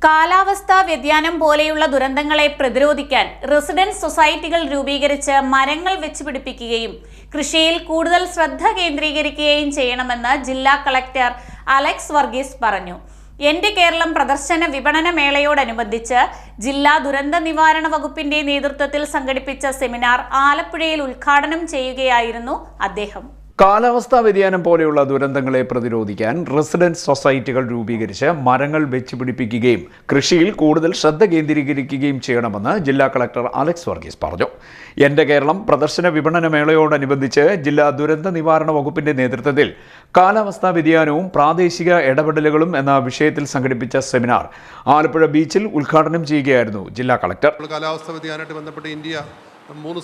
കാലാവസ്ഥാ വ്യതിയാനം പോലെയുള്ള ദുരന്തങ്ങളെ പ്രതിരോധിക്കാൻ റെസിഡൻസ് സൊസൈറ്റികൾ രൂപീകരിച്ച് മരങ്ങൾ വെച്ചുപിടിപ്പിക്കുകയും കൃഷിയിൽ കൂടുതൽ ശ്രദ്ധ കേന്ദ്രീകരിക്കുകയും ചെയ്യണമെന്ന് ജില്ലാ കളക്ടർ അലക്സ് വർഗീസ് പറഞ്ഞു. എന്റെ കേരളം പ്രദർശന വിപണന മേളയോടനുബന്ധിച്ച് ജില്ലാ ദുരന്ത നിവാരണ വകുപ്പിന്റെ നേതൃത്വത്തിൽ സംഘടിപ്പിച്ച സെമിനാർ ആലപ്പുഴയിൽ ഉദ്ഘാടനം ചെയ്യുകയായിരുന്നു അദ്ദേഹം. കാലാവസ്ഥാ വ്യതിയാനം പോലെയുള്ള ദുരന്തങ്ങളെ പ്രതിരോധിക്കാൻ റെസിഡൻസ് സൊസൈറ്റികൾ രൂപീകരിച്ച് മരങ്ങൾ വെച്ചുപിടിപ്പിക്കുകയും കൃഷിയിൽ കൂടുതൽ ശ്രദ്ധ കേന്ദ്രീകരിക്കുകയും ചെയ്യണമെന്ന് ജില്ലാ കളക്ടർ അലക്സ് വർഗീസ് പറഞ്ഞു. എന്റെ കേരളം പ്രദർശന വിപണന മേളയോടനുബന്ധിച്ച് ജില്ലാ ദുരന്ത നിവാരണ വകുപ്പിന്റെ നേതൃത്വത്തിൽ കാലാവസ്ഥാ വ്യതിയാനവും പ്രാദേശിക ഇടപെടലുകളും എന്ന വിഷയത്തിൽ സംഘടിപ്പിച്ച സെമിനാർ ആലപ്പുഴ ബീച്ചിൽ ഉദ്ഘാടനം ചെയ്യുകയായിരുന്നു ജില്ലാ കളക്ടർ. കാലാവസ്ഥാ വ്യതിയാനമായിട്ട് ബന്ധപ്പെട്ട് ഇന്ത്യ 3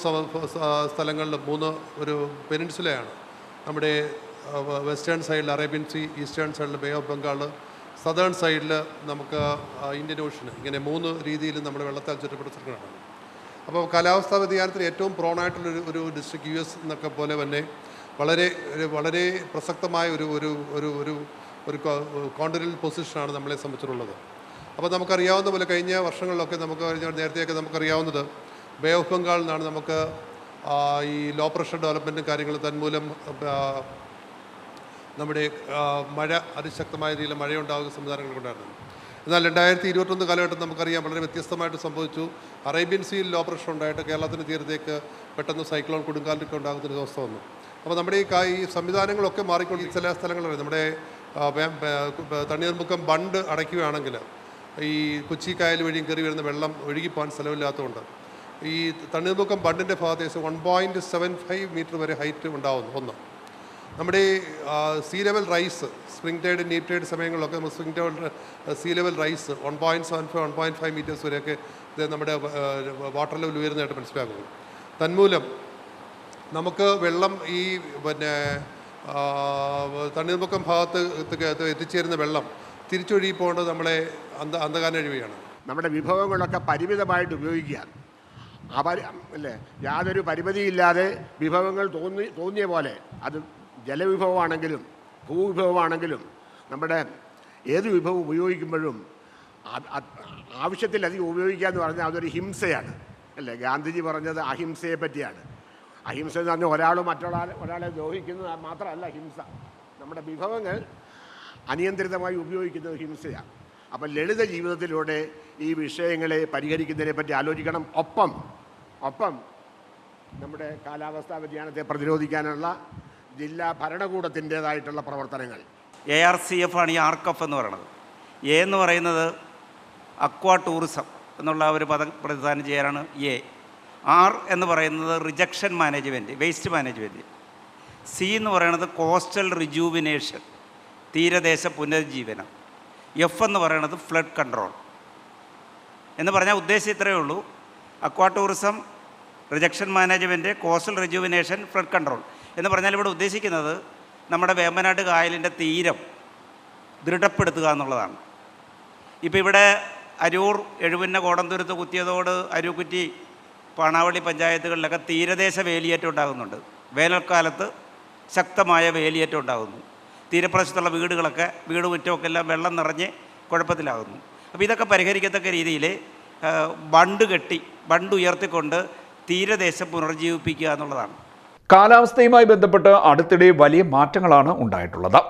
സ്ഥലങ്ങളിൽ ഒരു പെനിൻസുലയാണ്. നമ്മുടെ വെസ്റ്റേൺ സൈഡിൽ അറേബ്യൻ സീ, ഈസ്റ്റേൺ സൈഡിൽ ബേ ഓഫ് ബംഗാൾ, സദേൺ സൈഡിൽ നമുക്ക് ഇന്ത്യൻ ഓഷൻ, ഇങ്ങനെ 3 രീതിയിൽ നമ്മുടെ വെള്ളത്താൽ ചുറ്റപ്പെട്ട സ്ഥലങ്ങളാണ്. അപ്പോൾ കാലാവസ്ഥാ വ്യതിയാനത്തിന് ഏറ്റവും പ്രോണായിട്ടുള്ളൊരു ഡിസ്ട്രിക്ട് US എന്നൊക്കെ പോലെ തന്നെ വളരെ പ്രസക്തമായ ഒരു കോണ്ടിനൽ പൊസിഷനാണ് നമ്മളെ സംബന്ധിച്ചിട്ടുള്ളത്. അപ്പോൾ നമുക്കറിയാവുന്ന പോലെ കഴിഞ്ഞ വർഷങ്ങളിലൊക്കെ നേരത്തെയൊക്കെ നമുക്കറിയാവുന്നത് ബേ ഓഫ് ബംഗാളിൽ നിന്നാണ് നമുക്ക് ഈ ലോ പ്രഷർ ഡെവലപ്മെൻറ്റും കാര്യങ്ങളും തന്മൂലം നമ്മുടെ അതിശക്തമായ രീതിയിൽ മഴയുണ്ടാകുന്ന സംവിധാനങ്ങളുണ്ടായിരുന്നു. എന്നാൽ 2021 കാലഘട്ടം നമുക്കറിയാം വളരെ വ്യത്യസ്തമായിട്ട് സംഭവിച്ചു. അറേബ്യൻ സീയിൽ ലോ പ്രഷർ ഉണ്ടായിട്ട് കേരളത്തിൻ്റെ തീരത്തേക്ക് പെട്ടെന്ന് സൈക്ലോൺ കൊടുങ്കാറ്റൊക്കെ ഉണ്ടാകുന്നൊരു അവസ്ഥ വന്നു. അപ്പോൾ നമ്മുടെ ഈ സംവിധാനങ്ങളൊക്കെ മാറിക്കൊണ്ട് ചില സ്ഥലങ്ങളിൽ നമ്മുടെ തണ്ണീർമുക്കം ബണ്ട് അടയ്ക്കുകയാണെങ്കിൽ ഈ കൊച്ചി കായൽ വഴിയും കയറി വരുന്ന വെള്ളം ഒഴുകിപ്പോകാൻ സ്ഥലമില്ലാത്തതുകൊണ്ട് ഈ തണ്ണീർമുക്കം ബണ്ടിൻ്റെ ഭാഗത്ത് 1.75 മീറ്റർ വരെ ഹൈറ്റ് ഉണ്ടാവുന്നു. ഒന്ന് നമ്മുടെ sea level rise, spring tide, neap tide സമയങ്ങളിലൊക്കെ spring tide sea level rise 1.75 metres വരെയൊക്കെ ഇത് നമ്മുടെ വാട്ടർ ലെവൽ ഉയരുന്നതായിട്ട് മനസ്സിലാക്കുന്നു. തന്മൂലം നമുക്ക് വെള്ളം ഈ തണ്ണീർമുക്കം ഭാഗത്ത് എത്തിച്ചേരുന്ന വെള്ളം തിരിച്ചൊഴുകി പോകേണ്ടത് നമ്മളെ അന്ധകാരഴിയാണ്. നമ്മുടെ വിഭവങ്ങളൊക്കെ പരിമിതമായിട്ട് ഉപയോഗിക്കുക, അല്ലേ, യാതൊരു പരിമിതിയില്ലാതെ വിഭവങ്ങൾ തോന്നിയ പോലെ, അത് ജലവിഭവമാണെങ്കിലും ഭൂവിഭവമാണെങ്കിലും നമ്മുടെ ഏത് വിഭവം ഉപയോഗിക്കുമ്പോഴും ആവശ്യത്തിലധികം ഉപയോഗിക്കുക എന്ന് പറഞ്ഞാൽ അതൊരു ഹിംസയാണ്, അല്ലേ. ഗാന്ധിജി പറഞ്ഞത് അഹിംസയെ പറ്റിയാണ്. അഹിംസ എന്ന് പറഞ്ഞാൽ ഒരാളെ ദ്രോഹിക്കുന്നത് മാത്രമല്ല ഹിംസ. നമ്മുടെ വിഭവങ്ങൾ അനിയന്ത്രിതമായി ഉപയോഗിക്കുന്നത് ഹിംസയാണ്. അപ്പം ലളിത ജീവിതത്തിലൂടെ ഈ വിഷയങ്ങളെ പരിഹരിക്കുന്നതിനെ പറ്റി ആലോചിക്കണം. ഒപ്പം നമ്മുടെ കാലാവസ്ഥാ വ്യതിയാനത്തെ പ്രതിരോധിക്കാനുള്ള ജില്ലാ ഭരണകൂടത്തിൻ്റേതായിട്ടുള്ള പ്രവർത്തനങ്ങൾ. ARCF ആണ് ഈ ആർക്കഫ് എന്ന് പറയുന്നത്. എന്ന് പറയുന്നത് അക്വാ ടൂറിസം എന്നുള്ള ഒരു പദം പ്രതിദാനം ചെയ്യാനാണ് R എന്ന് പറയുന്നത് rejection management, waste management. C എന്ന് പറയുന്നത് കോസ്റ്റൽ റിജൂവിനേഷൻ, തീരദേശ പുനരുജ്ജീവനം. F എന്ന് പറയുന്നത് ഫ്ലഡ് കൺട്രോൾ. എന്ന് പറഞ്ഞാൽ ഉദ്ദേശം ഇത്രയേ ഉള്ളൂ: aqua tourism, rejection management, coastal rejuvenation, flood control. എന്ന് പറഞ്ഞാൽ ഇവിടെ ഉദ്ദേശിക്കുന്നത് നമ്മുടെ വേമ്പനാട്ട് കായലിൻ്റെ തീരം ദൃഢപ്പെടുത്തുക എന്നുള്ളതാണ്. ഇപ്പോൾ ഇവിടെ അരൂർ, എഴുപുന്ന, കോടന്തുരുത്ത്, കുത്തിയതോട്, അരൂക്കുറ്റി, പാണാവള്ളി പഞ്ചായത്തുകളിലൊക്കെ തീരദേശ വേലിയേറ്റം ഉണ്ടാകുന്നുണ്ട്. വേനൽക്കാലത്ത് ശക്തമായ വേലിയേറ്റം ഉണ്ടാകുന്നു. തീരപ്രദേശത്തുള്ള വീട് മുറ്റമൊക്കെ എല്ലാം വെള്ളം നിറഞ്ഞ് കുഴപ്പത്തിലാകുന്നു. അപ്പോൾ ഇതൊക്കെ പരിഹരിക്കത്തക്ക രീതിയിൽ ബണ്ട് ഉയർത്തിക്കൊണ്ട് തീരദേശം പുനർജീവിപ്പിക്കുക എന്നുള്ളതാണ്. കാലാവസ്ഥയുമായി ബന്ധപ്പെട്ട് അടുത്തിടെ വലിയ മാറ്റങ്ങളാണ് ഉണ്ടായിട്ടുള്ളത്.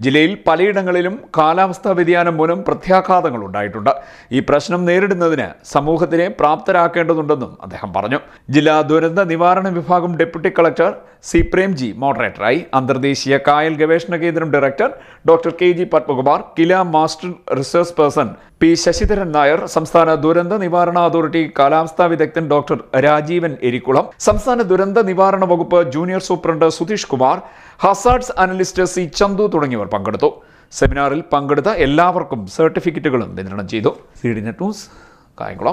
ജില്ലയിൽ പലയിടങ്ങളിലും കാലാവസ്ഥാ വ്യതിയാനം മൂലം പ്രത്യാഘാതങ്ങൾ ഉണ്ടായിട്ടുണ്ട്. ഈ പ്രശ്നം നേരിടുന്നതിന് സമൂഹത്തിനെ പ്രാപ്തരാക്കേണ്ടതുണ്ടെന്നും അദ്ദേഹം പറഞ്ഞു. ജില്ലാ ദുരന്ത നിവാരണ വിഭാഗം ഡെപ്യൂട്ടി കളക്ടർ C. പ്രേംജി മോഡറേറ്ററായി. അന്തർദേശീയ കായൽ ഗവേഷണ കേന്ദ്രം director doctor KG Padmakumar, Kila master research person P. Sasidharan Nair, സംസ്ഥാന ദുരന്ത നിവാരണ അതോറിറ്റി കാലാവസ്ഥാ വിദഗ്ധൻ ഡോക്ടർ രാജീവൻ എരിക്കുളം, സംസ്ഥാന ദുരന്ത നിവാരണ വകുപ്പ് junior superintendent Sudheesh Kumar, hazards analyst C. Chandu തുടങ്ങിയവർ പങ്കെടുത്തു. സെമിനാറിൽ പങ്കെടുത്ത എല്ലാവർക്കും സർട്ടിഫിക്കറ്റുകളും വിതരണം ചെയ്തു. CDNet news, Kayamkulam.